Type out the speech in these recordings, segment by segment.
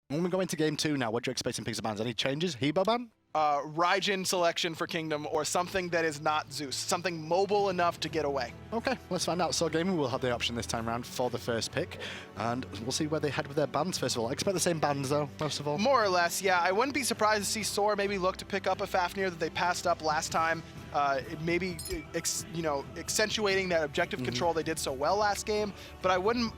When we go into game 2 now, what do you expect in picks and bans? Any changes? Hebo ban? Raijin selection for Kingdom, or something that is not Zeus. Something mobile enough to get away. Okay, let's find out. SoaR Gaming will have the option this time around for the first pick, and we'll see where they head with their bans first of all. I expect the same bans though, most of all. More or less, yeah. I wouldn't be surprised to see SoaR maybe look to pick up a Fafnir that they passed up last time. Maybe accentuating that objective control they did so well last game. But I wouldn't,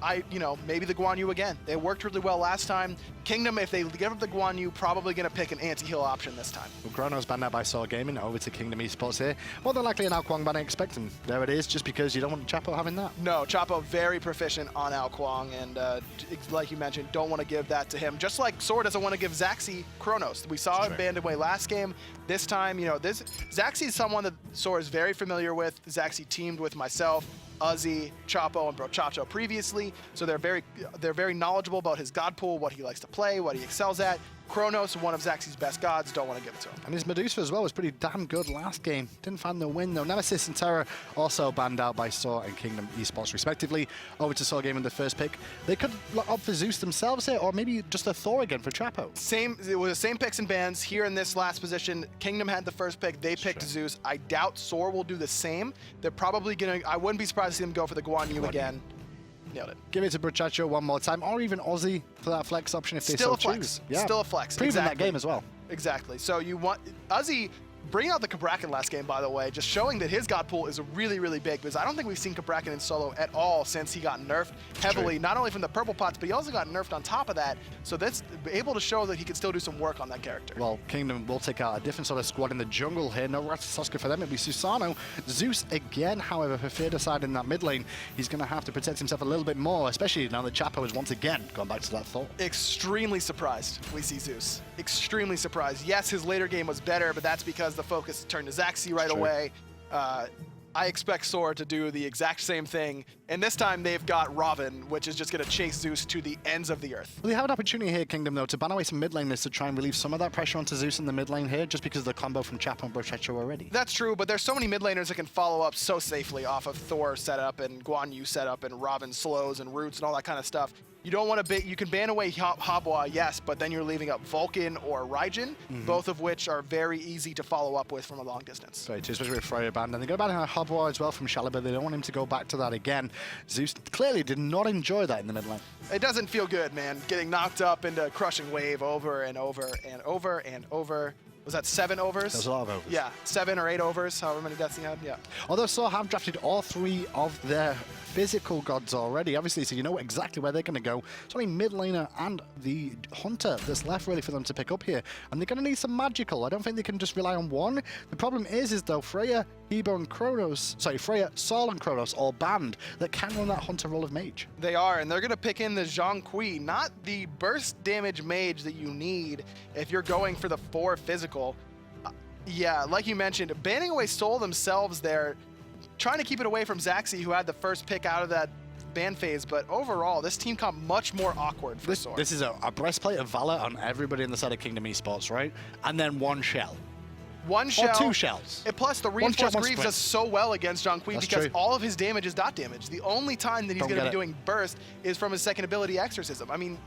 maybe the Guan Yu again. They worked really well last time. Kingdom, if they give up the Guan Yu, probably going to pick an anti-heal option this time. Well, Chrono's banned out by SoaR Gaming, over to Kingdom Esports here. More than likely an Ao Kuang ban I expect, and there it is, just because you don't want Chapo having that. No, Chapo very proficient on Ao Kuang, and like you mentioned, don't want to give that to him. Just like SoaR doesn't want to give Zachsy Chronos. We saw him banned away last game. This time, Zachsy is someone that SoaR is very familiar with. Zachsy teamed with myself, Uzzy, Chapo, and BroChacho previously, so they're very knowledgeable about his god pool, what he likes to play, what he excels at. Chronos, one of Zachsy's best gods, don't want to give it to him. And his Medusa as well was pretty damn good last game. Didn't find the win though. Nemesis and Terror also banned out by SoaR and Kingdom Esports respectively. Over to SoaR Gaming the first pick. They could opt for Zeus themselves here, or maybe just a Thor again for Chapo. It was the same picks and bans here in this last position. Kingdom had the first pick, they picked Zeus. I doubt SoaR will do the same. They're probably gonna, I wouldn't be surprised to see them go for the Guan Yu again. Nailed it. Give it to BroChacho one more time, or even Uzzy for that flex option if they so choose. Yeah. Still a flex. Proven that game as well. Exactly. So you want Uzzy bringing out the Cabrakan last game, by the way, just showing that his god pool is really, really big, because I don't think we've seen Cabrakan in solo at all since he got nerfed heavily, not only from the purple pots, but he also got nerfed on top of that. So that's able to show that he could still do some work on that character. Well, Kingdom will take out a different sort of squad in the jungle here. No Ratatoska for them. It'll be Susano. Zeus again, however, for Fearedocide in that mid lane. He's going to have to protect himself a little bit more, especially now that Chapo has once again gone back to that Thor. Extremely surprised we see Zeus. Extremely surprised. Yes, his later game was better, but that's because the focus turned to Zachsy right away. I expect SoaR to do the exact same thing, and this time they've got Ravana, which is just going to chase Zeus to the ends of the earth. Well, they have an opportunity here, Kingdom, though, to ban away some mid laners to try and relieve some of that pressure onto Zeus in the mid lane here, just because of the combo from Chapo and BroChacho already. That's true, but there's so many mid laners that can follow up so safely off of Thor setup and Guan Yu setup and Ravana slows and roots and all that kind of stuff. You don't want to you can ban away Habwa, yes, but then you're leaving up Vulcan or Raijin, both of which are very easy to follow up with from a long distance. Very true, especially with Freya banned. And they go back to Habwa as well from Shalabah. They don't want him to go back to that again. Zeus clearly did not enjoy that in the mid lane. It doesn't feel good, man. Getting knocked up into Crushing Wave over and over and over and over. Was that 7 overs? That was a lot of overs. Yeah, 7 or 8 overs, however many deaths he had, yeah. Although SoaR have drafted all 3 of their physical gods already, obviously, so you know exactly where they're going to go. It's only mid laner and the hunter that's left really for them to pick up here. And they're going to need some magical. I don't think they can just rely on one. The problem is though, Freya, Hebo and Chronos, Freya, Sol and Chronos all banned that can run that hunter role of mage. They are, and they're going to pick in the Zhong, not the burst damage mage that you need if you're going for the 4 physical. Yeah, like you mentioned, banning away Sol themselves there, trying to keep it away from Zachsy, who had the first pick out of that ban phase, but overall, this team got much more awkward for SoaR. This is a breastplate of valor on everybody in the side of Kingdom Esports, right? And then 1 shell. 1 shell. Or 2 shells. And plus, the Reinforced Greaves does so well against Zhong because all of his damage is dot damage. The only time that he's going to be doing burst is from his second ability, Exorcism. I mean,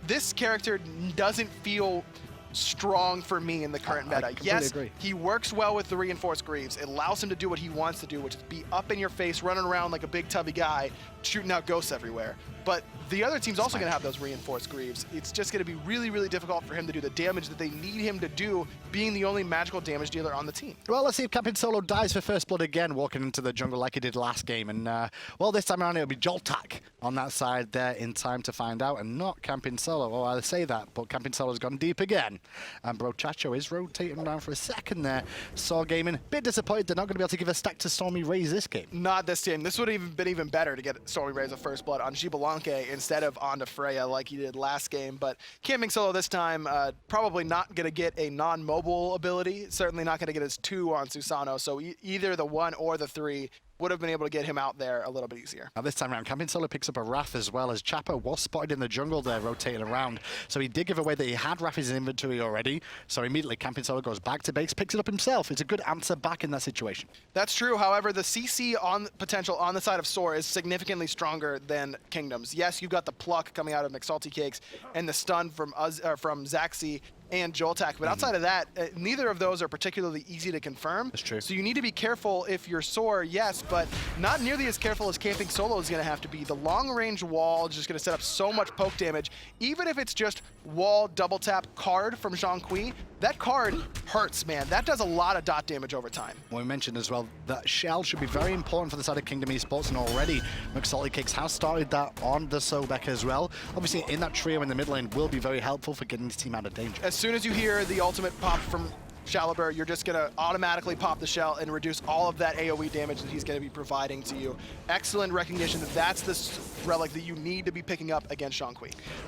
this character doesn't feel strong for me in the current meta. Yes, agree. He works well with the Reinforced Greaves. It allows him to do what he wants to do, which is be up in your face, running around like a big tubby guy, shooting out ghosts everywhere. But the other team's also going to have those Reinforced Greaves. It's just going to be really, really difficult for him to do the damage that they need him to do, being the only magical damage dealer on the team. Well, let's see if Captain Solo dies for first blood again, walking into the jungle like he did last game. And, well, this time around it'll be JoltaK on that side there in time to find out, and not Camping Solo. Well, I say that, but Camping Solo's gone deep again. And BroChacho is rotating around for a second there. SoaR Gaming, bit disappointed they're not going to be able to give a stack to StormyRays this game. Not this game. This would have been even better to get StormyRays a first blood on Xbalanque instead of onto Freya like he did last game. But Camping Solo this time, probably not going to get a non-mobile ability. Certainly not going to get his 2 on Susano. So either the 1 or the 3 would have been able to get him out there a little bit easier. Now this time around, Camping Solo picks up a Wrath as well, as Chapo was spotted in the jungle there, rotating around. So he did give away that he had Wrath in his inventory already. So immediately Camping Solo goes back to base, picks it up himself. It's a good answer back in that situation. That's true. However, the CC on potential on the side of SoaR is significantly stronger than Kingdom's. Yes, you've got the pluck coming out of McSaltyCakes and the stun from Zachsy and JoltaK, but outside of that, neither of those are particularly easy to confirm. That's true. So you need to be careful if you're SoaR, yes, but not nearly as careful as Camping Solo is going to have to be. The long-range wall is just going to set up so much poke damage, even if it's just wall double tap card from Zhong. That card hurts, man. That does a lot of dot damage over time. Well, we mentioned as well that Shell should be very important for the side of Kingdom Esports, and already McSaltyCakes has started that on the Sobek as well. Obviously, in that trio in the mid lane will be very helpful for getting his team out of danger. As soon as you hear the ultimate pop from Shalabur, you're just going to automatically pop the shell and reduce all of that AoE damage that he's going to be providing to you. Excellent recognition that that's the relic that you need to be picking up against Zhong.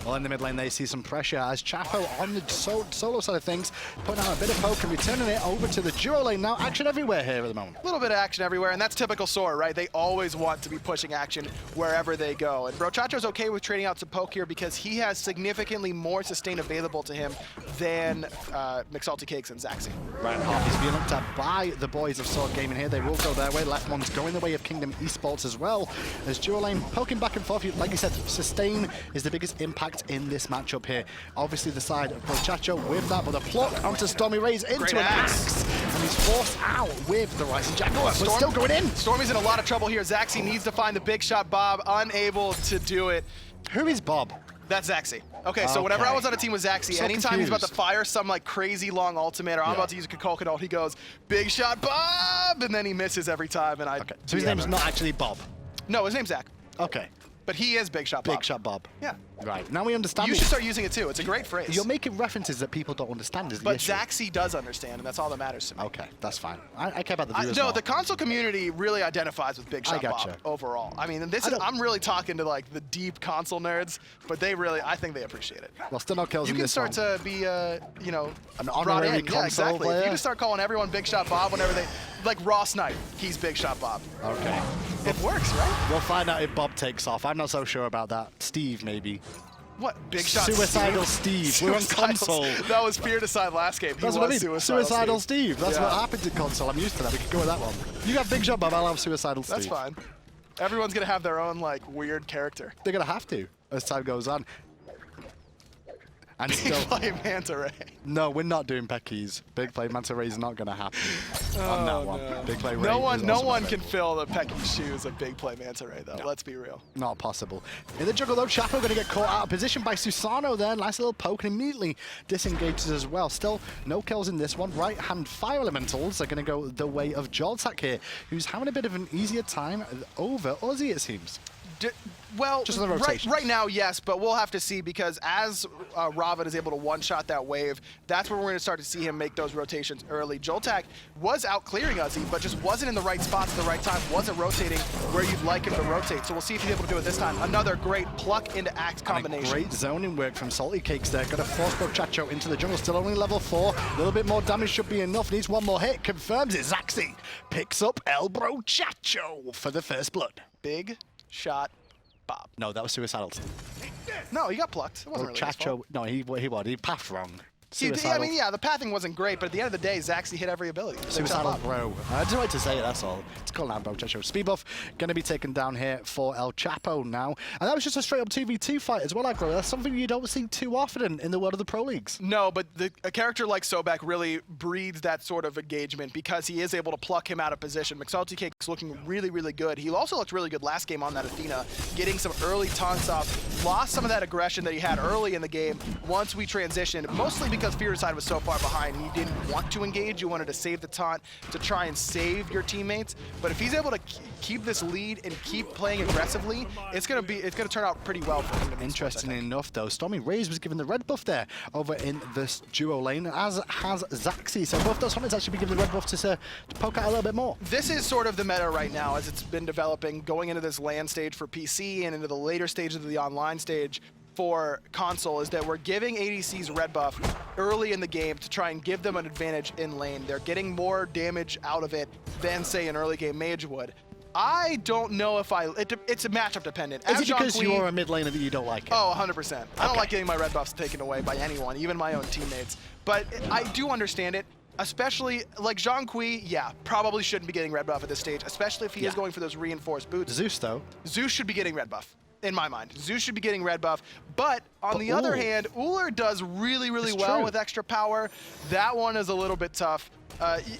Well, in the mid lane, they see some pressure as Chapo on the solo side of things, putting out a bit of poke and returning it over to the duo lane. Now, action everywhere here at the moment. A little bit of action everywhere, and that's typical SoaR, right? They always want to be pushing action wherever they go. And Brochacho's okay with trading out some poke here because he has significantly more sustain available to him than McSaltyCakes and Zachsy. Right, half is being looked at by the boys of SoaR Gaming here. They will go their way. Left one's going the way of Kingdom Esports as well. As duo lane poking back and forth. Like you said, sustain is the biggest impact in this matchup here. Obviously the side of Brochacho with that, but the pluck onto StormyRays into an axe. And he's forced out with the Rising Jaguar, but still going in. Stormy's in a lot of trouble here. Zachsy needs to find the big shot Bob, unable to do it. Who is Bob? That's Zachsy. Okay, so whenever I was on a team with Zachsy, anytime he's about to fire some like crazy long ultimate or I'm about to use a Kukulkanult, he goes, big shot Bob, and then he misses every time. And So his name's not actually Bob? No, his name's Zach. Okay. But he is Big Shot Bob. Big Shot Bob. Yeah. Right. Now we understand. You should start using it too. It's a great phrase. You're making references that people don't understand, is the But issue. Zachsy does understand, and that's all that matters to me. Okay, that's fine. I care about the viewers. No, the console community really identifies with Big Shot gotcha. Bob overall. I mean, and this is, I'm really talking to like the deep console nerds, but they really, I think they appreciate it. Well, still no kills you in can this start one. to be, you know, an brought honorary in. console Yeah, exactly. player. If you just start calling everyone Big Shot Bob whenever they, like Raw Snipe, he's Big Shot Bob. Okay. It works, right? We'll find out if Bob takes off. I'm not so sure about that. Steve, maybe. What? Big Shot Suicidal Steve. We're on console. That was Fearedocide last game. That's what I mean. Suicidal Steve. That's what happens in console. I'm used to that. We can go with that one. You have Big Shot Bob, I'll have Suicidal Steve. That's fine. Everyone's going to have their own, like, weird character. They're going to have to as time goes on. And Big still, Play Manta Ray. No, we're not doing Peckies. Big Play Manta Ray is not going to happen on that one. No. Big Play Ray No one is can fill the Pecky's shoes of Big Play Manta Ray, though. No. Let's be real. Not possible. In the jungle, though, Chapo going to get caught out of position by Susano there. Nice little poke and immediately disengages as well. Still, no kills in this one. Right-hand fire elementals are going to go the way of JoltaK here, who's having a bit of an easier time over Uzzy, it seems. Well, just the rotations. right now, yes, but we'll have to see because as Ravana is able to one-shot that wave, that's where we're going to start to see him make those rotations early. JoltaK was out clearing Uzzy, but just wasn't in the right spots at the right time, wasn't rotating where you'd like him to rotate. So we'll see if he's able to do it this time. Another great pluck into axe combination. And a great zoning work from SaltyCakes there. Got to force Brochacho into the jungle. Still only level 4. A little bit more damage should be enough. Needs one more hit. Confirms it. Zachsy picks up El Brochacho for the first blood. Big shot Bob. No, that was Suicidal. No, he got plucked. It wasn't really his fault. No, he pathed wrong. I mean, yeah, the pathing wasn't great, but at the end of the day, Zachsy hit every ability. Suicidal Bro. I just wanted to say it, that's all. It's called out Brochacho. Speed buff going to be taken down here for ELSoaRchapo now. And that was just a straight up 2v2 fight as well, Aggro. That's something you don't see too often in the world of the Pro Leagues. No, but a character like Sobek really breeds that sort of engagement because he is able to pluck him out of position. McSaltyCakes looking really, really good. He also looked really good last game on that Athena, getting some early taunts off, lost some of that aggression that he had early in the game once we transitioned, mostly because Fearedocide was so far behind. He didn't want to engage. You wanted to save the taunt to try and save your teammates. But if he's able to keep this lead and keep playing aggressively, it's gonna turn out pretty well for him. Interestingly enough, though, StormyRays was given the red buff there over in this duo lane, as has Zachsy. So both those hunters actually be given the red buff to poke out a little bit more. This is sort of the meta right now as it's been developing, going into this LAN stage for PC and into the later stages of the online stage for console, is that we're giving ADCs red buff early in the game to try and give them an advantage in lane. They're getting more damage out of it than, say, an early game mage would. I don't know if it's a matchup dependent. Is it because you're a mid laner that you don't like it? Oh, 100%. I don't like getting my red buffs taken away by anyone, even my own teammates. But I do understand it, especially like Zhong, yeah, probably shouldn't be getting red buff at this stage, especially if he is going for those reinforced boots. Zeus, though. Zeus should be getting red buff, in my mind. Zeus should be getting red buff. But on the other hand, Ullr does really, really well with extra power. That one is a little bit tough.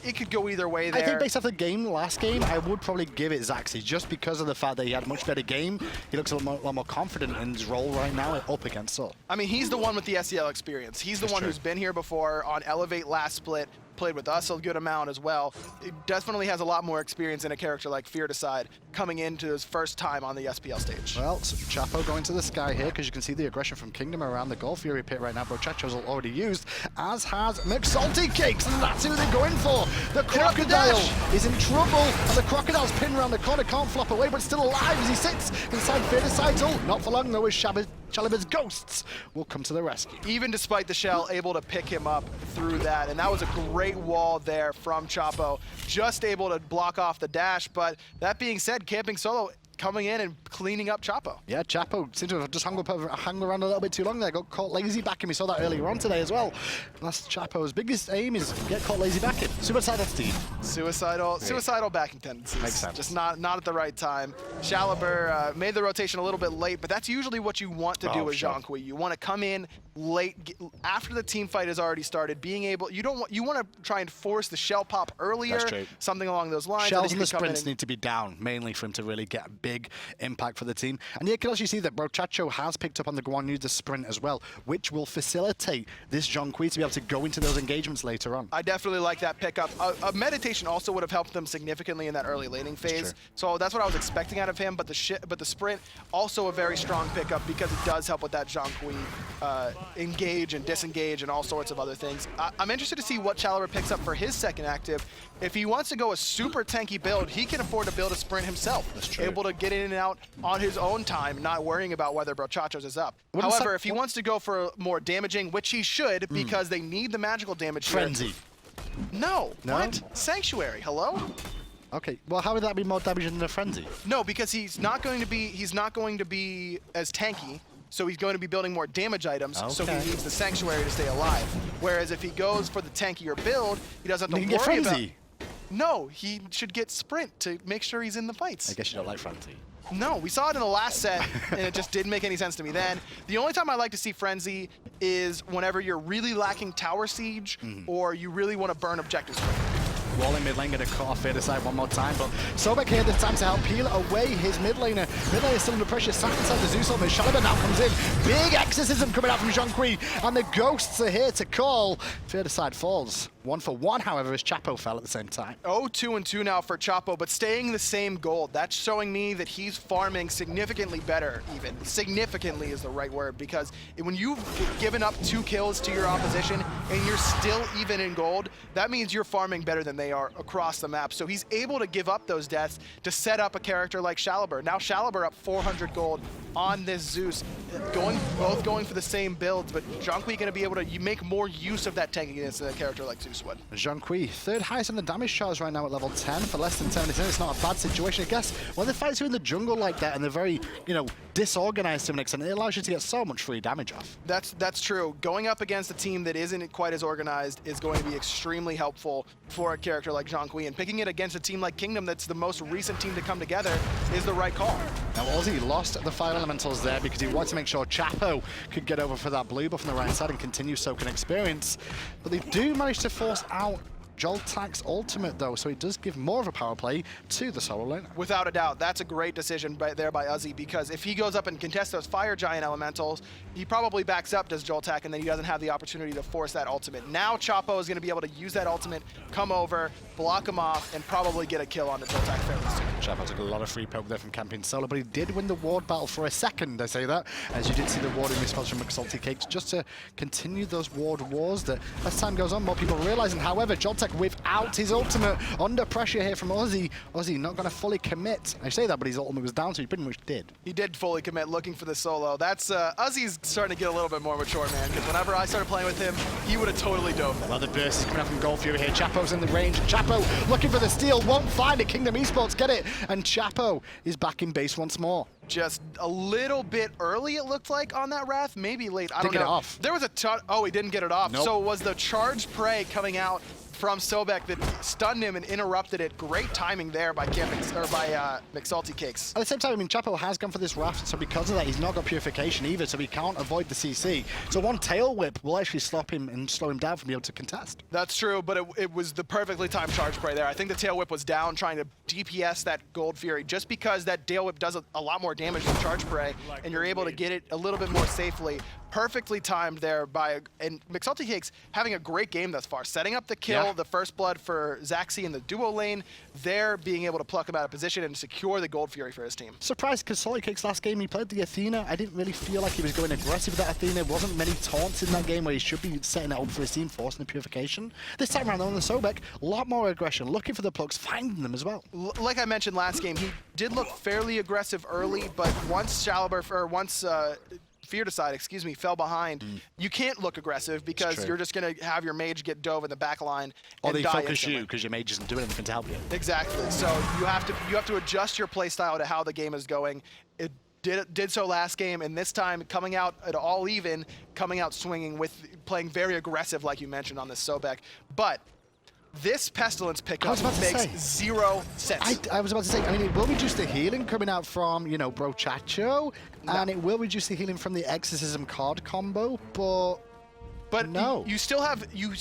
It could go either way there. I think based off the last game, I would probably give it Zachsy just because of the fact that he had a much better game. He looks a lot more confident in his role right now up against SoaR. I mean, he's the one with the SEL experience. He's the one who's been here before on Elevate last split, played with us a good amount as well. He definitely has a lot more experience in a character like Fearedocide coming into his first time on the SPL stage. Well, Chapo going to the sky here because you can see the aggression from Kingdom around the Gold Fury pit right now. Brochacho's already used, as has McSaltyCakes, and that's who they're going for. The Crocodile is in trouble, and the Crocodile's pinned around the corner, can't flop away, but still alive as he sits inside Fearedocide's ult. Not for long though, as Shaliba's ghosts will come to the rescue. Even despite the shell, able to pick him up through that, and that was a great wall there from Chapo, just able to block off the dash. But that being said, camping solo coming in and cleaning up Chapo. Yeah, Chapo seems to have just hung around a little bit too long there. Got caught lazy backing. We saw that earlier on today as well. That's Chapo's biggest aim is get caught lazy backing. Suicidal Steve. Suicidal backing tendencies. Makes sense. Just not at the right time. Shaliber made the rotation a little bit late, but that's usually what you want to do with Zhong. You want to come in late after the team fight has already started. Being able, you want to try and force the shell pop earlier. That's true. Something along those lines. Shells and the sprints need to be down mainly for him to really get a big impact for the team. And you can also see that Brochacho has picked up on the Guan, used the sprint as well, which will facilitate this Zhong to be able to go into those engagements later on. I definitely like that pickup. A meditation also would have helped them significantly in that early laning phase. So that's what I was expecting out of him. But the sprint also a very strong pickup because it does help with that Zhong engage and disengage and all sorts of other things. I'm interested to see what Shaliber picks up for his second active. If he wants to go a super tanky build, he can afford to build a sprint himself. That's true. Able to get in and out on his own time, not worrying about whether Brochacho's is up. However, if he wants to go for more damaging, which he should, because they need the magical damage Frenzy. here. No. What? Sanctuary, hello? Okay, well, how would that be more damage than a Frenzy? No, because he's not going to be as tanky. So he's going to be building more damage items, so he needs the Sanctuary to stay alive. Whereas if he goes for the tankier build, he doesn't have to worry about... No, he should get Sprint to make sure he's in the fights. I guess you don't like Frenzy. No, we saw it in the last set, and it just didn't make any sense to me then. The only time I like to see Frenzy is whenever you're really lacking Tower Siege, or you really want to burn objectives. Wall in mid lane, going to cut off Fearedocide one more time, but Sobek here this time to help peel away his mid laner. Mid laner is still under pressure, sat inside the Zeus ult, but Shaliber now comes in. Big exorcism coming out from Zhong, and the ghosts are here to call. Fearedocide falls. 1 for 1, however, as Chapo fell at the same time. 2-2 now for Chapo, but staying the same gold. That's showing me that he's farming significantly better, even. Significantly is the right word, because when you've given up 2 kills to your opposition and you're still even in gold, that means you're farming better than they are across the map. So he's able to give up those deaths to set up a character like Shaliber. Now Shaliber up 400 gold on this Zeus, both going for the same builds, but Zhong going to be able to make more use of that tankiness than a character like Zeus would. Zhong, third highest on the damage charge right now at level 10 for less than 10 minutes. It's not a bad situation, I guess. When the fights are in the jungle like that and they're very, disorganized to an extent, it allows you to get so much free damage off. That's true. Going up against a team that isn't quite as organized is going to be extremely helpful for a character like Zhong, and picking it against a team like Kingdom that's the most recent team to come together is the right call. Now Uzzy lost the fire elementals there because he wanted to make sure Chapo could get over for that blue buff on the right side and continue soaking experience. But they do manage to force out JoltaK's ultimate though, so he does give more of a power play to the solo laner. Without a doubt, that's a great decision there by Uzzy, because if he goes up and contests those fire giant elementals, he probably backs up, does JoltaK, and then he doesn't have the opportunity to force that ultimate. Now Chapo is going to be able to use that ultimate, come over, block him off, and probably get a kill on the JoltaK fairly soon. Chapo took a lot of free poke there from camping solo, but he did win the ward battle for a second, I say that, as you did see the ward in response from McSaltyCakes, just to continue those ward wars that as time goes on, more people realizing. However, JoltaK without his ultimate, under pressure here from Uzzy. Uzzy not going to fully commit. I say that, but his ultimate was down, so he pretty much did. He did fully commit, looking for the solo. That's Uzzy's starting to get a little bit more mature, man, because whenever I started playing with him, he would have totally dove. Another burst is coming up from Gold Fury here. Chapo's in the range. Chapo looking for the steal, won't find it. Kingdom Esports get it. and Chapo is back in base once more. Just a little bit early, it looked like, on that Wrath. Maybe late. I don't know. Didn't get it off. There was a ton. Oh, he didn't get it off. Nope. So it was the charged prey coming out from Sobek that stunned him and interrupted it. Great timing there by McSaltyCakes. At the same time, I mean, Chapo has gone for this Wrath, so because of that, he's not got Purification either, so he can't avoid the CC. So one Tail Whip will actually stop him and slow him down from being able to contest. That's true, but it was the perfectly timed charge spray there. I think the Tail Whip was down trying to DPS that Gold Fury, just because that Tail Whip does a lot more damage than charge spray, and you're able to get it a little bit more safely. Perfectly timed there and McSaltyCakes having a great game thus far, setting up the kill, the first blood for Zachsy in the duo lane, there being able to pluck him out of position and secure the Gold Fury for his team. Surprised, because SoaRCakes last game, he played the Athena. I didn't really feel like he was going aggressive with that Athena. There wasn't many taunts in that game where he should be setting it up for his team, forcing the Purification. This time around, though, on the Sobek, a lot more aggression, looking for the plucks, finding them as well. Like I mentioned last game, he did look fairly aggressive early, but once Fearedocide, excuse me, fell behind, you can't look aggressive because you're just going to have your mage get dove in the back line or and they die focus instantly. you because your mage isn't doing anything to help you. Exactly. So you have to adjust your playstyle to how the game is going. It did so last game, and this time coming out at all even, coming out swinging with playing very aggressive, like you mentioned on this Sobek. But this Pestilence pickup makes zero sense. I was about to say, I mean, it will reduce the healing coming out from, you know, Brochacho, and it will reduce the healing from the Exorcism card combo, but no. You still have your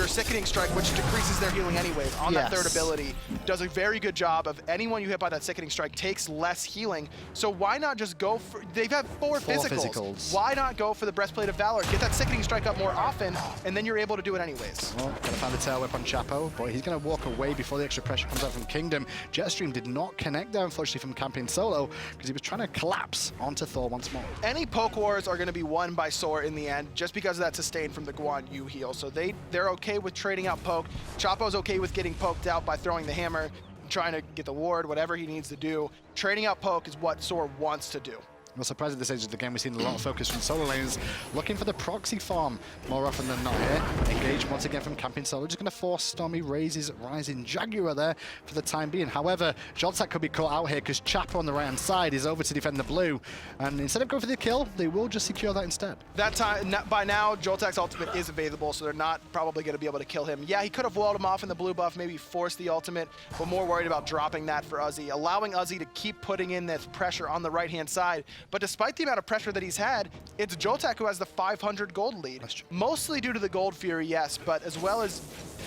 Sickening Strike, which decreases their healing anyways on that third ability. Does a very good job of anyone you hit by that Sickening Strike takes less healing. So why not just go for, they've had four physicals. Why not go for the Breastplate of Valor? Get that Sickening Strike up more often, and then you're able to do it anyways. Well, gonna find the Tail Whip on Chapo, but he's gonna walk away before the extra pressure comes out from Kingdom. Jetstream did not connect there, unfortunately, from camping solo, because he was trying to collapse onto Thor once more. Any poke wars are gonna be won by SoaR in the end, just because of that sustain from the Guan U heal. So they're okay with trading out poke. Chapo's okay with getting poked out by throwing the hammer, trying to get the ward, whatever he needs to do. Trading out poke is what SoaR wants to do. Well, surprised at this stage of the game, we've seen a lot of focus from solo lanes, looking for the proxy farm more often than not here. Engage once again from camping solo, just going to force StormyRays' Rising Jaguar there for the time being. However, JoltaK could be caught out here because Chapo on the right-hand side is over to defend the blue, and instead of going for the kill, they will just secure that instead. That time, by now, JoltaK's ultimate is available, so they're not probably going to be able to kill him. Yeah, he could have walled him off in the blue buff, maybe force the ultimate, but more worried about dropping that for Uzzy, allowing Uzzy to keep putting in this pressure on the right-hand side. But despite the amount of pressure that he's had, it's JoltaK who has the 500 gold lead. Mostly due to the Gold Fury, yes, but as well as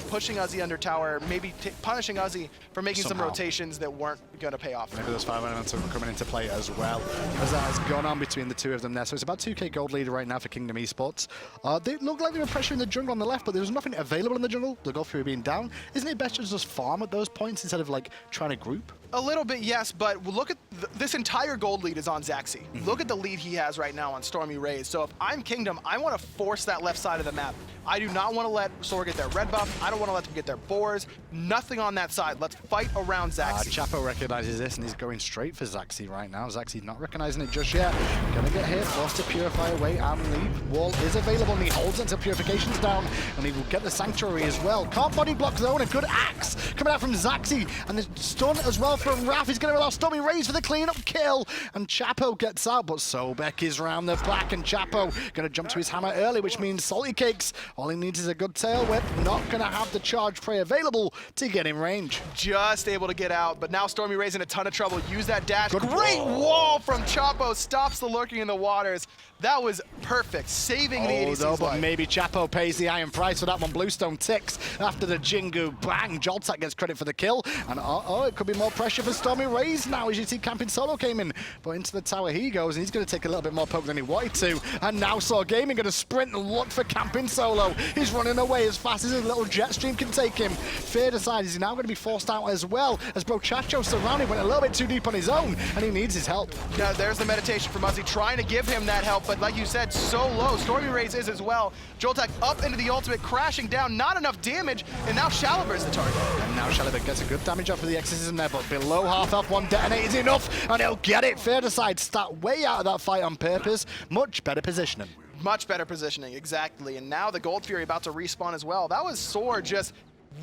pushing Uzzy under tower, maybe punishing Uzzy for making some rotations that weren't going to pay off. Maybe those 5 elements are coming into play as well, as that has gone on between the two of them there. So it's about 2k gold leader right now for Kingdom Esports. They look like they were pressuring the jungle on the left, but there was nothing available in the jungle, the Gold Fury being down. Isn't it best to just farm at those points instead of like trying to group? A little bit, yes, but look at this entire gold lead is on Zachsy. Look at the lead he has right now on StormyRays. So if I'm Kingdom, I want to force that left side of the map. I do not want to let SoaR get their red buff. I don't want to let them get their boars. Nothing on that side. Let's fight around Zachsy. Chapo recognizes this and he's going straight for Zachsy right now. Zachsy's not recognizing it just yet. Gonna get hit, forced to purify away and leave. Wall is available and he holds it until Purification's down, and he will get the Sanctuary as well. Can't body block though, and a good axe coming out from Zachsy, and the stun as well from Raph. He's going to allow StormyRays for the cleanup kill, and Chapo gets out, but Sobek is round the back, and Chapo going to jump to his hammer early, which means SaltyCakes, all he needs is a good tail whip, not going to have the charge prey available to get in range. Just able to get out, but now StormyRays in a ton of trouble. Use that dash. Great wall from Chapo, stops the lurking in the waters. That was perfect, saving the ADC's but life. maybe Chapo pays the iron price for that one. Bluestone ticks after the Jingu bang. JoltaK gets credit for the kill, and it could be more pressure for StormyRays now. As you see, camping solo came in, but into the tower he goes, and he's going to take a little bit more poke than he wanted to. And now SoaR Gaming going to sprint and look for camping solo. He's running away as fast as his little jet stream can take him. Fearedocide is now going to be forced out as well, as Brochacho surrounded, went a little bit too deep on his own, and he needs his help. Now there's the meditation from Uzzy, trying to give him that help, but like you said, so low. StormyRays is as well. JoltaK up into the ultimate, crashing down, not enough damage, and now Shaliver is the target. And now Shaliver gets a good damage off of the Exorcism there, but below half health, one detonate is enough, and he'll get it. Fearedocide start way out of that fight on purpose. Much better positioning. Much better positioning, exactly. And now the Gold Fury about to respawn as well. That was SoaR just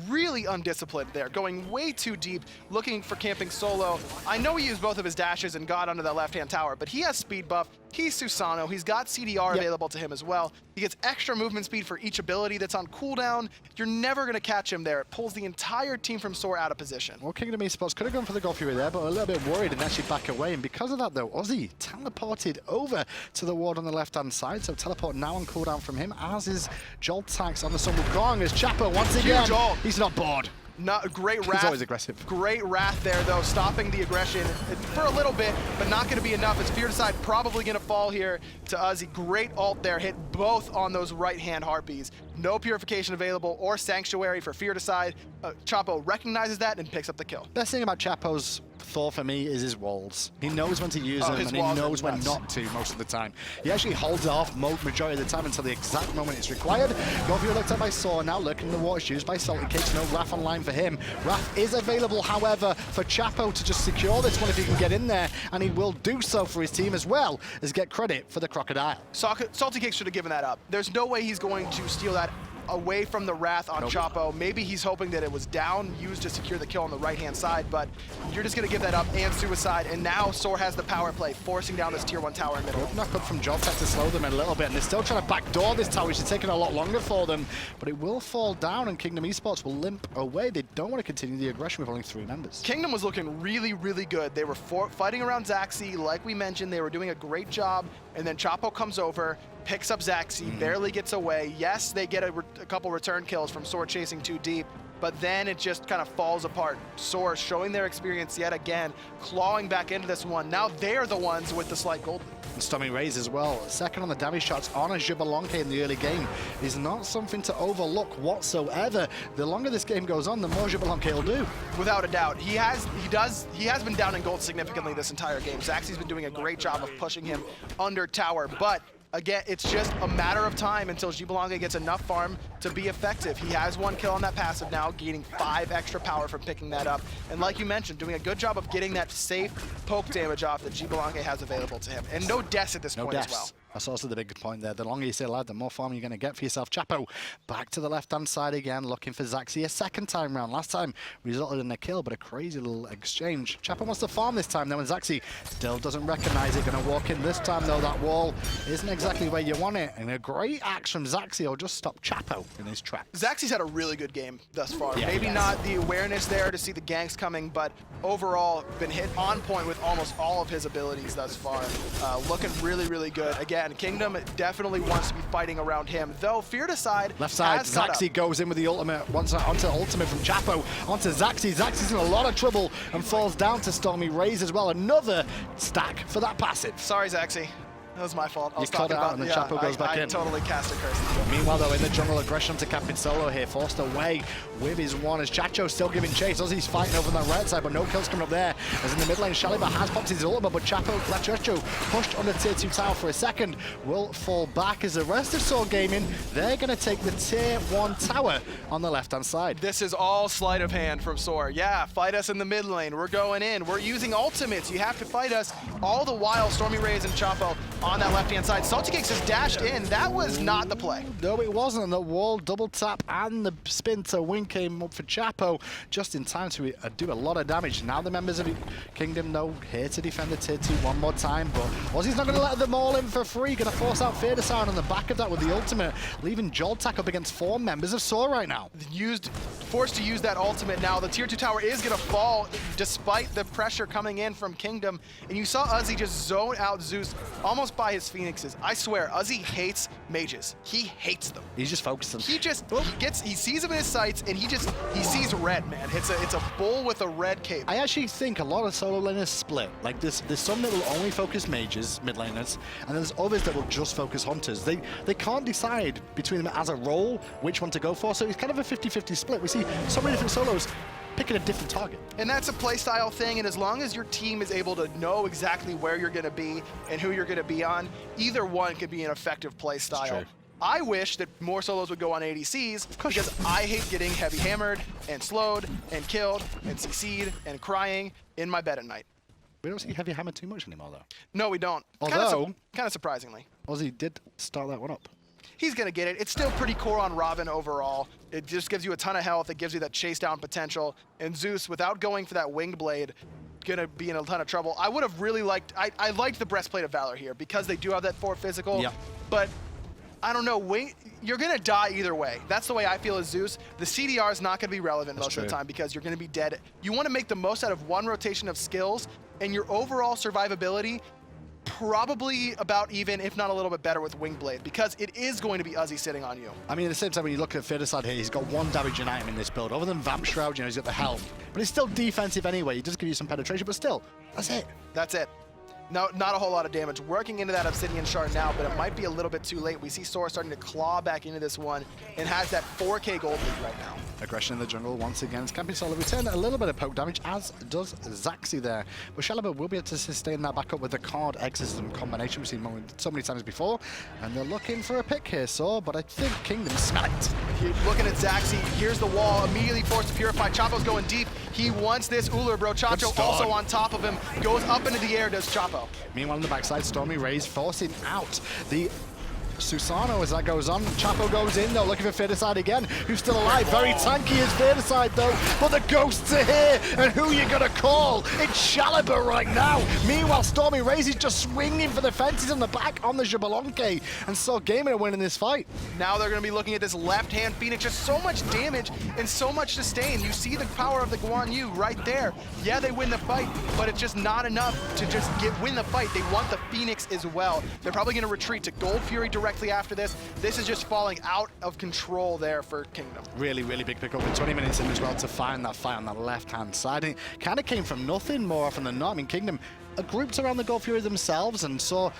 really undisciplined there, going way too deep, looking for camping solo. I know he used both of his dashes and got onto that left-hand tower, but he has speed buff. He's Susano. He's got CDR available to him as well. He gets extra movement speed for each ability that's on cooldown. You're never going to catch him there. It pulls the entire team from SoaR out of position. Well, Kingdom Esports could have gone for the Gold Fury there, but a little bit worried and actually back away. And because of that, though, Uzzy teleported over to the ward on the left-hand side. So teleport now on cooldown from him, as is JoltaK on the Sun Wukong. As Chapo once again, he's not bored. Not great wrath. He's always aggressive. Great wrath there, though, stopping the aggression for a little bit, but not going to be enough. As Fearedocide probably going to fall here to Uzzy. Great ult there, hit both on those right-hand harpies. No purification available or sanctuary for Fearedocide. Chapo recognizes that and picks up the kill. Best thing about Chapo's Thor for me is his walls. He knows when to use them and he knows when not to most of the time. He actually holds it off majority of the time until the exact moment it's required. Gold Fury looked at by SoaR now, looking in the waters used by McSaltyCakes. No Wrath online for him. Wrath is available, however, for Chapo to just secure this one if he can get in there, and he will do so for his team as well as get credit for the crocodile. McSaltyCakes should have given that up. There's no way he's going to steal that away from the Wrath on Chapo. Maybe he's hoping that it was down, used to secure the kill on the right-hand side, but you're just going to give that up and suicide, and now SoaR has the power play, forcing down this tier 1 tower in middle. Good knock up from JoltaK to slow them a little bit, and they're still trying to backdoor this tower, which is taking a lot longer for them, but it will fall down, and Kingdom Esports will limp away. They don't want to continue the aggression with only 3 members. Kingdom was looking really, really good. They were fighting around Zachsy. Like we mentioned, they were doing a great job, and then Chapo comes over, picks up Zachsy, barely gets away. Yes, they get a couple return kills from SoaR chasing too deep, but then it just kind of falls apart. SoaR showing their experience yet again, clawing back into this one. Now they're the ones with the slight gold lead. And StormyRays as well. Second on the damage shots on a Xbalanque in the early game is not something to overlook whatsoever. The longer this game goes on, the more Xbalanque will do. Without a doubt. He has been down in gold significantly this entire game. Zachsy's been doing a great job of pushing him under tower, but again, it's just a matter of time until Xbalanque gets enough farm to be effective. He has 1 kill on that passive now, gaining 5 extra power from picking that up. And like you mentioned, doing a good job of getting that safe poke damage off that Xbalanque has available to him. And no deaths at this point as well. That's also the big point there. The longer you stay alive, the more farm you're going to get for yourself. Chapo back to the left-hand side again, looking for Zachsy a second time round. Last time resulted in a kill, but a crazy little exchange. Chapo wants to farm this time, though, and Zachsy still doesn't recognize it. Going to walk in this time, though. That wall isn't exactly where you want it. And a great axe from Zachsy will just stop Chapo in his tracks. Zachsy's had a really good game thus far. Yeah, maybe not the awareness there to see the ganks coming, but overall been hit on point with almost all of his abilities thus far. Looking really, really good. Again, Kingdom definitely wants to be fighting around him, though Fearedocide left side, Zachsy goes in with the ultimate, onto ultimate from Chapo, onto Zachsy. Zachsy's in a lot of trouble and falls down to StormyRays as well. Another stack for that passive. Sorry, Zachsy. That was my fault. You called it out and the Chapo goes back in. I totally cast a curse. Meanwhile, though, in the jungle, aggression to Captain Solo here, forced away with his one as Chacho's still giving chase. Uzzy's fighting over on that right side, but no kills coming up there. As in the mid lane, Shaliba has popped his ultimate, but Chacho pushed on the tier 2 tower for a second, will fall back as the rest of SoaR Gaming, they're going to take the tier 1 tower on the left-hand side. This is all sleight of hand from SoaR. Yeah, fight us in the mid lane. We're going in. We're using ultimates. You have to fight us. All the while, StormyRays and Chapo on that left-hand side. McSaltyCakes has dashed in. That was not the play. No, it wasn't. The wall double tap and the spin to win came up for Chapo just in time to do a lot of damage. Now the members of Kingdom, though, here to defend the tier 2 one more time, but Uzzy's not going to let them all in for free. Going to force out Fearedocide on the back of that with the ultimate, leaving JoltaK up against 4 members of SoaR right now. Forced to use that ultimate now. The tier 2 tower is going to fall despite the pressure coming in from Kingdom, and you saw Uzzy just zone out Zeus almost by his phoenixes. I swear, Uzzy hates mages. He hates them. He's just focusing. He sees them in his sights, and he sees red, man. It's a bull with a red cape. I actually think a lot of solo laners split. Like there's some that will only focus mages, mid laners, and there's others that will just focus hunters. They can't decide between them as a role which one to go for, so it's kind of a 50-50 split. We see so many different solos picking a different target. And that's a playstyle thing, and as long as your team is able to know exactly where you're going to be and who you're going to be on, either one could be an effective playstyle. I wish that more solos would go on ADCs because I hate getting heavy hammered and slowed and killed and CC'd and crying in my bed at night. We don't see heavy hammered too much anymore, though. No, we don't. Although, kind of surprisingly. Uzzy did start that one up. He's going to get it. It's still pretty core on Ravana overall. It just gives you a ton of health. It gives you that chase down potential. And Zeus, without going for that winged blade, gonna be in a ton of trouble. I would have really liked, I liked the Breastplate of Valor here because they do have that 4 physical, but I don't know, you're gonna die either way. That's the way I feel as Zeus. The CDR is not gonna be relevant most of the time because you're gonna be dead. You wanna make the most out of one rotation of skills, and your overall survivability probably about even, if not a little bit better with Wingblade, because it is going to be Uzzy sitting on you. I mean, at the same time, when you look at Fearedocide here, he's got 1 damaging item in this build. Other than Vamp Shroud, you know, he's got the health. But it's still defensive anyway. He does give you some penetration, but still, that's it. That's it. No, not a whole lot of damage. Working into that Obsidian Shard now, but it might be a little bit too late. We see SoaR starting to claw back into this one and has that 4K gold lead right now. Aggression in the jungle once again. It's Camping Solo return a little bit of poke damage, as does Zachsy there. But SoaRchapo will be able to sustain that back up with the card exorcism combination we've seen so many times before. And they're looking for a pick here, SoaR, but I think Kingdom Smite. You're looking at Zachsy. Here's the wall, immediately forced to purify. Chapo's going deep. He wants this Ullr, bro. Chacho also on top of him. Goes up into the air, does Chapo. Meanwhile, on the backside, StormyRays forcing out the Susano as that goes on. Chapo goes in though, looking for Fearedocide again, who's still alive. Very tanky is Fearedocide though, but the ghosts are here, and who you gonna call? It's SoaRchapo right now. Meanwhile, StormyRays is just swinging for the fences on the back on the Xbalanque, and SoaR Gaming are winning this fight. Now they're gonna be looking at this left-hand Phoenix, just so much damage and so much sustain. You see the power of the Guan right there. Yeah, they win the fight, but it's just not enough to just win the fight. They want the Phoenix as well. They're probably gonna retreat to Gold Fury directly after this. This is just falling out of control there for Kingdom. Really, really big pickup in 20 minutes in as well to find that fight on that left-hand side. It kind of came from nothing more often than not. I mean, Kingdom are grouped around the Gold Fury themselves, and so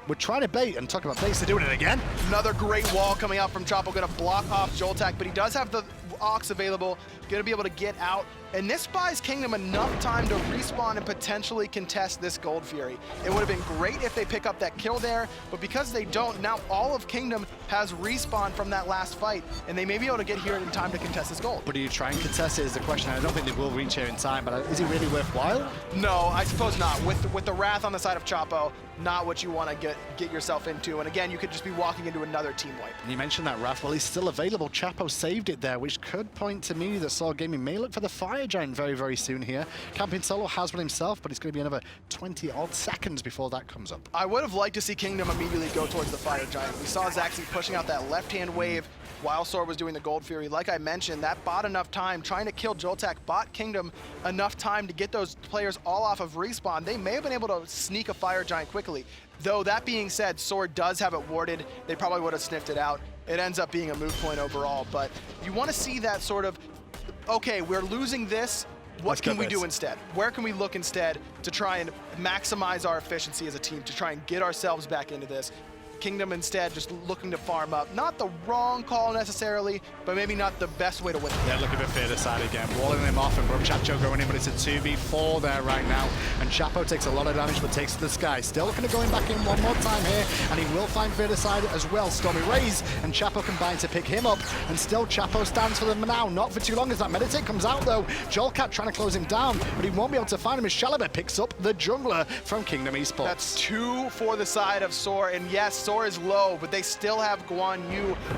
we're trying to bait, and talk about baits, they're doing it again. Another great wall coming out from Chapo, gonna block off JoltaK, but he does have the Ox available, gonna be able to get out, and this buys Kingdom enough time to respawn and potentially contest this Gold Fury. It would have been great if they pick up that kill there, but because they don't, now all of Kingdom has respawn from that last fight, and they may be able to get here in time to contest this gold. But do you try and contest it is the question. I don't think they will reach here in time, but is it really worthwhile? No, I suppose not. With the Wrath on the side of Chapo, not what you want to get yourself into, and again, you could just be walking into another team wipe. And you mentioned that Wrath, well, he's still available. Chapo saved it there, which could point to me that SoaR Gaming may look for the Fire Giant very, very soon here. Camping Solo has one himself, but it's going to be another 20-odd seconds before that comes up. I would have liked to see Kingdom immediately go towards the Fire Giant. We saw Zachsy pushing out that left-hand wave while SoaR was doing the Gold Fury. Like I mentioned, that bought enough time. Trying to kill JoltaK bought Kingdom enough time to get those players all off of respawn. They may have been able to sneak a Fire Giant quickly. Though, that being said, SoaR does have it warded. They probably would have sniffed it out. It ends up being a moot point overall, but you want to see that sort of, okay, we're losing this, what can we do instead? Where can we look instead to try and maximize our efficiency as a team, to try and get ourselves back into this? Kingdom instead just looking to farm up. Not the wrong call necessarily, but maybe not the best way to win. Yeah, looking for Fearedocide again, walling him off, and Chacho going in, but it's a 2v4 there right now. And Chapo takes a lot of damage, but takes to the sky. Still looking to going back in one more time here, and he will find Fearedocide as well. StormyRays and Chapo combine to pick him up, and still Chapo stands for them now. Not for too long as that meditate comes out though. JoltaK trying to close him down, but he won't be able to find him as SoaRchapo picks up the jungler from Kingdom Esports. That's 2 for the side of SoaR, and yes, SoaR is low, but they still have Guan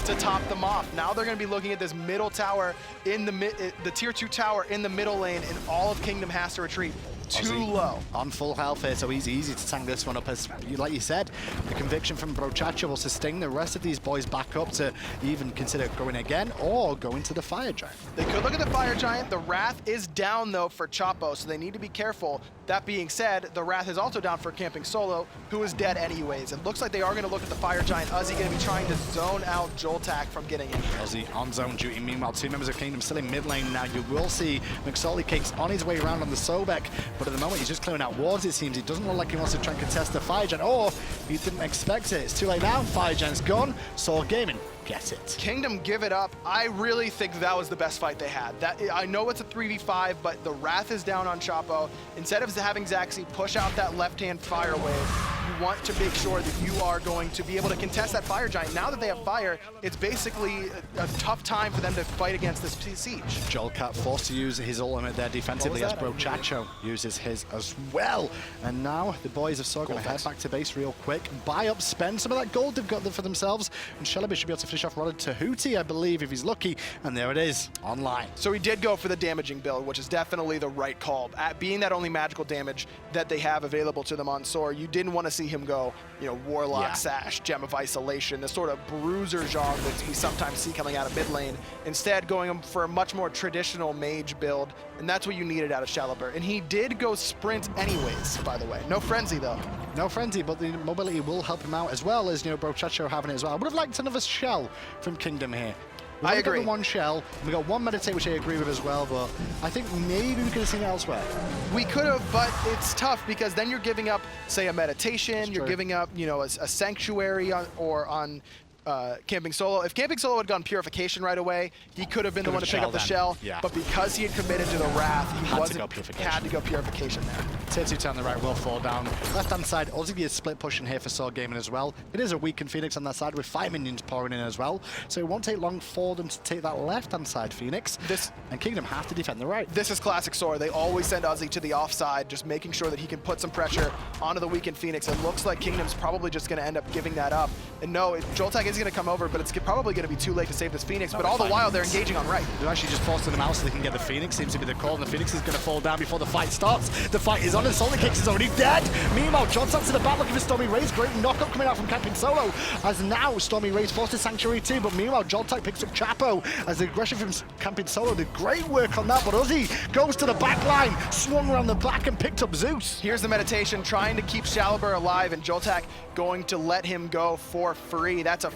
to top them off. Now they're going to be looking at this middle tower in the tier 2 tower in the middle lane, and all of Kingdom has to retreat. Too low. On full health here, so easy to tank this one up. As like you said, the conviction from Brochacho will sustain the rest of these boys back up to even consider going again or going to the Fire Giant. They could look at the Fire Giant. The Wrath is down though for Chapo, so they need to be careful. That being said, the Wrath is also down for Camping Solo, who is dead anyways. It looks like they are going to look at the Fire Giant. Uzzy going to be trying to zone out JoltaK from getting in. Uzzy on zone duty. Meanwhile, 2 members of Kingdom still in mid lane now. You will see McSaltyCakes on his way around on the Sobek, but at the moment he's just clearing out wards, it seems. It doesn't look like he wants to try and contest the Fire Giant, or he didn't expect it. It's too late now. Fire Giant's gone. SoaR Gaming get it. Kingdom give it up. I really think that was the best fight they had. I know it's a 3v5, but the Wrath is down on Chapo. Instead of having Zachsy push out that left-hand fire wave, want to make sure that you are going to be able to contest that Fire Giant. Now that they have Fire, it's basically a tough time for them to fight against this siege. JoltaK forced to use his ultimate there defensively as BroChacho uses his as well. And now the boys of SoaR going to head back to base real quick, buy up, spend some of that gold they've got for themselves, and Celebi should be able to finish off Rodder Tahuti, I believe, if he's lucky. And there it is, online. So he did go for the damaging build, which is definitely the right call. At being that only magical damage that they have available to them on SoaR, you didn't want to see him go, you know, Warlock Sash, Gem of Isolation, the sort of bruiser Zhong that we sometimes see coming out of mid lane. Instead, going for a much more traditional mage build, and that's what you needed out of Celebi. And he did go sprint anyways, by the way. No frenzy though. No frenzy, but the mobility will help him out, as well as, you know, BroChacho having it as well. I would have liked another shell from Kingdom here. I agree. We got the one shell, and we got one meditate, which I agree with as well, but I think maybe we could have seen it elsewhere. We could have, but it's tough because then you're giving up, say, a meditation, you're giving up, you know, a sanctuary on Camping Solo. If Camping Solo had gone Purification right away, he could have been the one to pick up the shell. Yeah. But because he had committed to the Wrath, he had to go Purification there. Tier 2 on the right will fall down. Left-hand side, Uzzy is split pushing here for SoaR Gaming as well. It is a weakened Phoenix on that side with 5 minions pouring in as well. So it won't take long for them to take that left-hand side Phoenix. And Kingdom have to defend the right. This is classic SoaR. They always send Uzzy to the offside, just making sure that he can put some pressure onto the weakened Phoenix. It looks like Kingdom's probably just going to end up giving that up. And no, JoltaK is going to come over, but it's probably going to be too late to save this Phoenix. But all the while, they're engaging on right. They're actually just forcing them out so they can get the Phoenix. Seems to be the call, and the Phoenix is going to fall down before the fight starts. The fight is on, and McSaltyCakes is already dead. Meanwhile, JoltaK's in the back looking for StormyRays. Great knockup coming out from Camping Solo, as now StormyRays forced to Sanctuary too. But meanwhile, JoltaK picks up Chapo as the aggression from Camping Solo did great work on that. But Uzzy goes to the back line, swung around the back, and picked up Zeus. Here's the meditation, trying to keep Celebi alive, and JoltaK going to let him go for free. That's a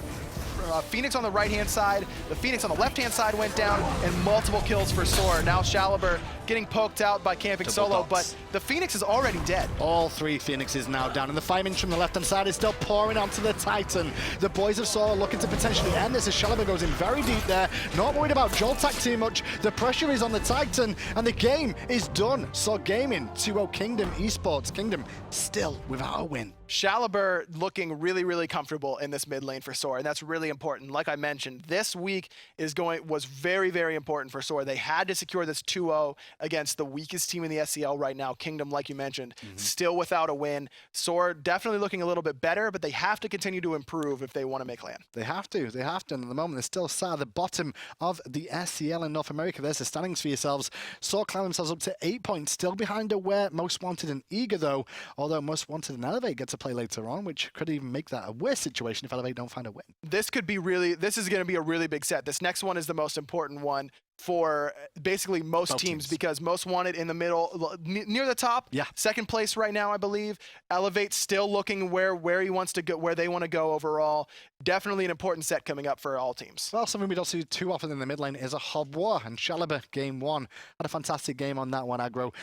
Phoenix on the right-hand side, the Phoenix on the left-hand side went down, and multiple kills for SoaR. Now Celebi getting poked out by Camping Solo, but the Phoenix is already dead. All 3 Phoenixes now down, and the 5 inch from the left-hand side is still pouring onto the Titan. The boys of SoaR looking to potentially end this as Celebi goes in very deep there. Not worried about JoltaK too much. The pressure is on the Titan, and the game is done. SoaR Gaming 2-0 Kingdom Esports. Kingdom still without a win. Celebi looking really, really comfortable in this mid lane for SoaR, and that's really important. Like I mentioned, this week was very, very important for SoaR. They had to secure this 2-0 against the weakest team in the SCL right now, Kingdom, like you mentioned, still without a win. SoaR definitely looking a little bit better, but they have to continue to improve if they want to make land. They have to, and at the moment they're still sat at the bottom of the SCL in North America. There's the standings for yourselves. SoaR climb themselves up to 8 points, still behind Aware, Most Wanted, and Eager though, although Most Wanted and Elevate get to play later on, which could even make that a worse situation if Elevate don't find a win. This is going to be a really big set. This next one is the most important one for basically most teams, because Most Wanted in the middle, near the top, second place right now, I believe. Elevate still looking where he wants to go, where they want to go overall. Definitely an important set coming up for all teams. Well, something we don't see too often in the mid lane is a Hob War, and Celebi game 1 had a fantastic game on that one. Aggro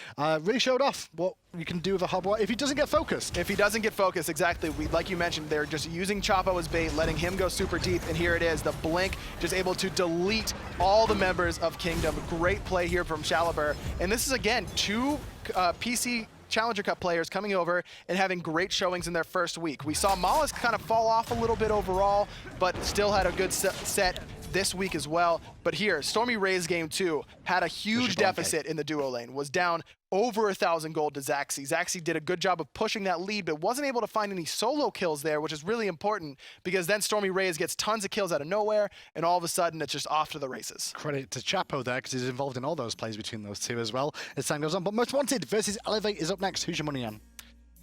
really showed off what you can do with a Hob War if he doesn't get focused. If he doesn't get focused, exactly. Like you mentioned, they're just using Chapo as bait, letting him go super deep, and here it is. The blink just able to delete all the members of Kingdom. Great play here from Celebi. And this is, again, 2 PC Challenger Cup players coming over and having great showings in their first week. We saw Mollis kind of fall off a little bit overall, but still had a good set this week as well. But here, StormyRays game 2 had a huge deficit in the duo lane, was down over 1,000 gold to Zachsy. Zachsy did a good job of pushing that lead, but wasn't able to find any solo kills there, which is really important, because then StormyRays gets tons of kills out of nowhere, and all of a sudden it's just off to the races. Credit to Chapo there, because he's involved in all those plays between those two as well as time goes on. But Most Wanted versus Elevate is up next. Who's your money on?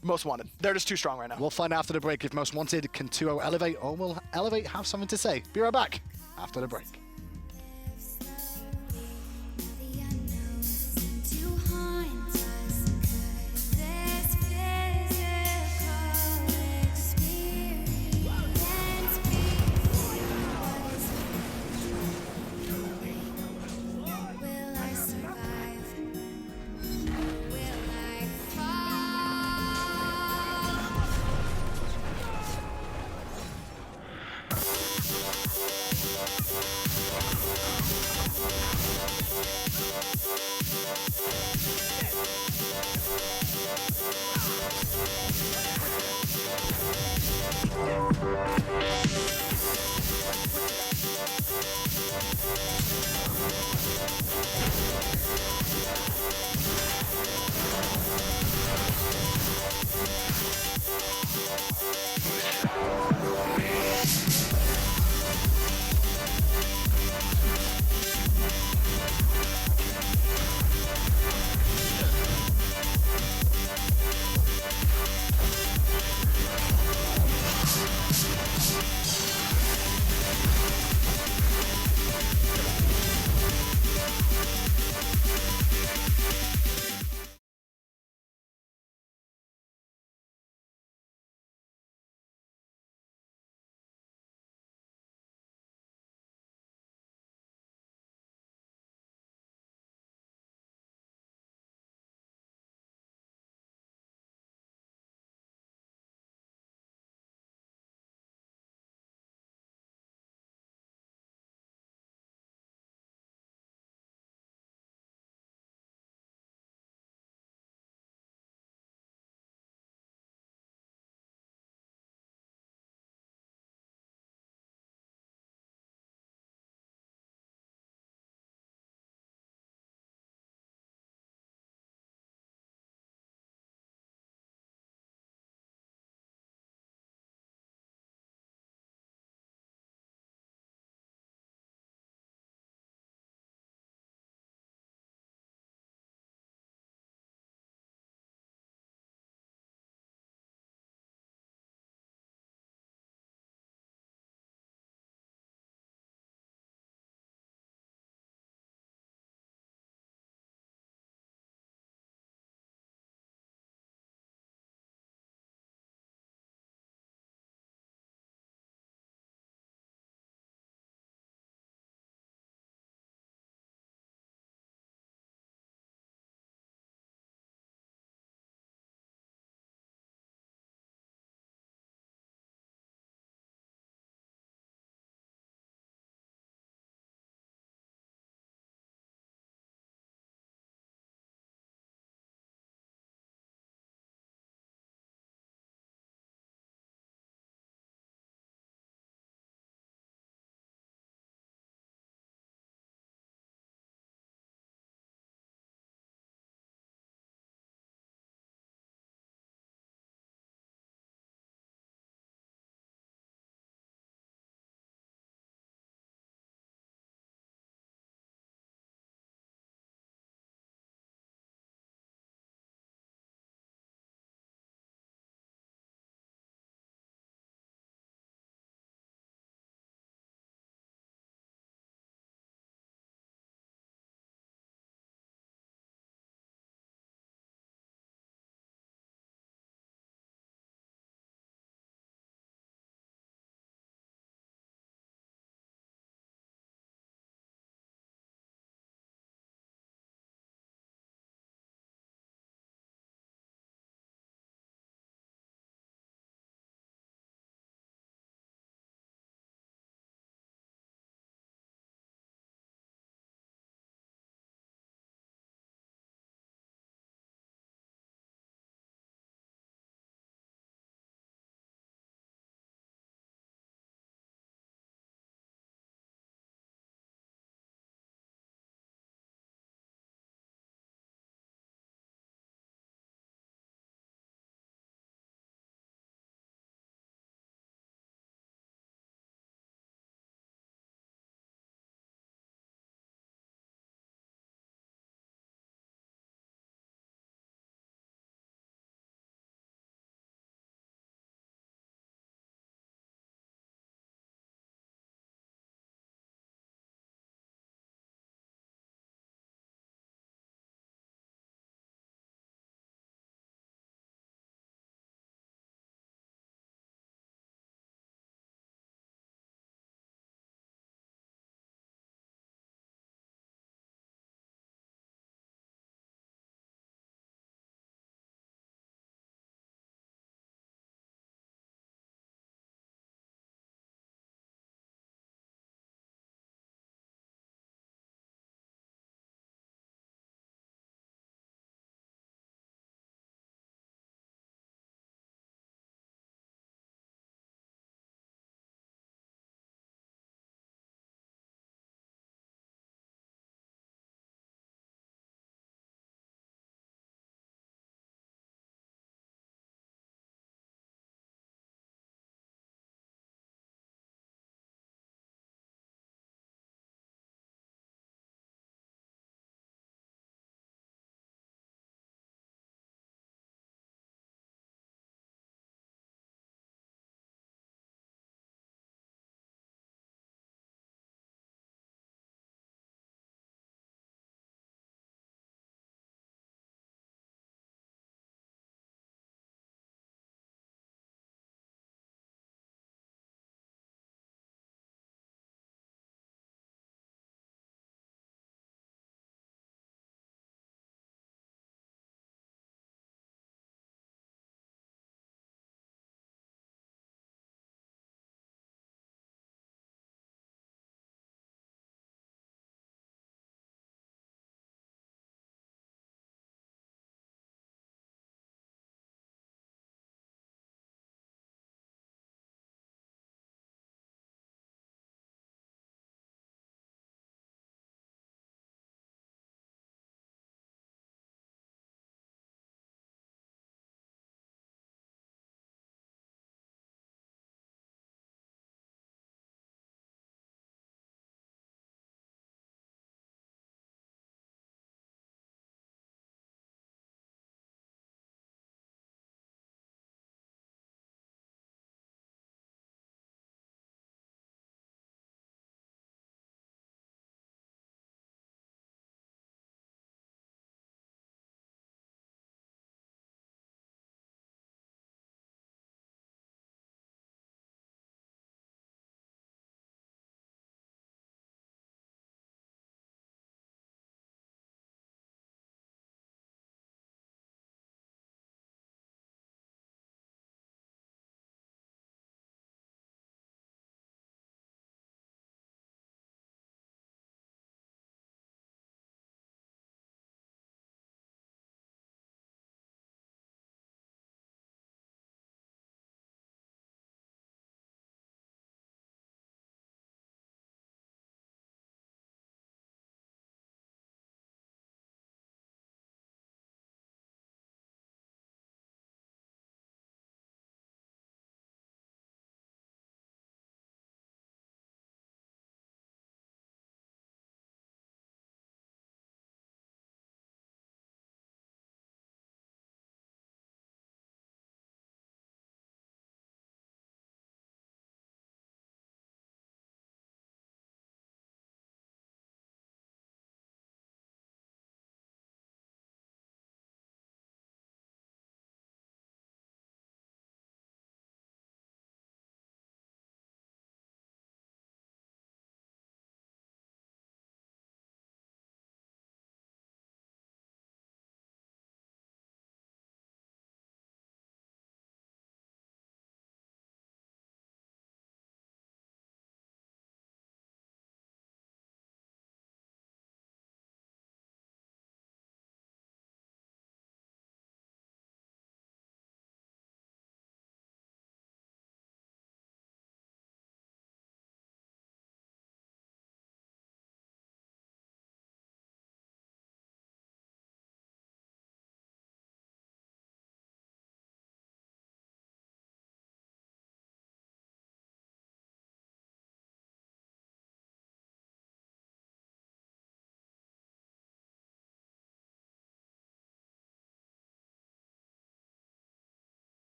Most Wanted. They're just too strong right now. We'll find out after the break if Most Wanted can 2-0 Elevate, or will Elevate have something to say? Be right back after the break.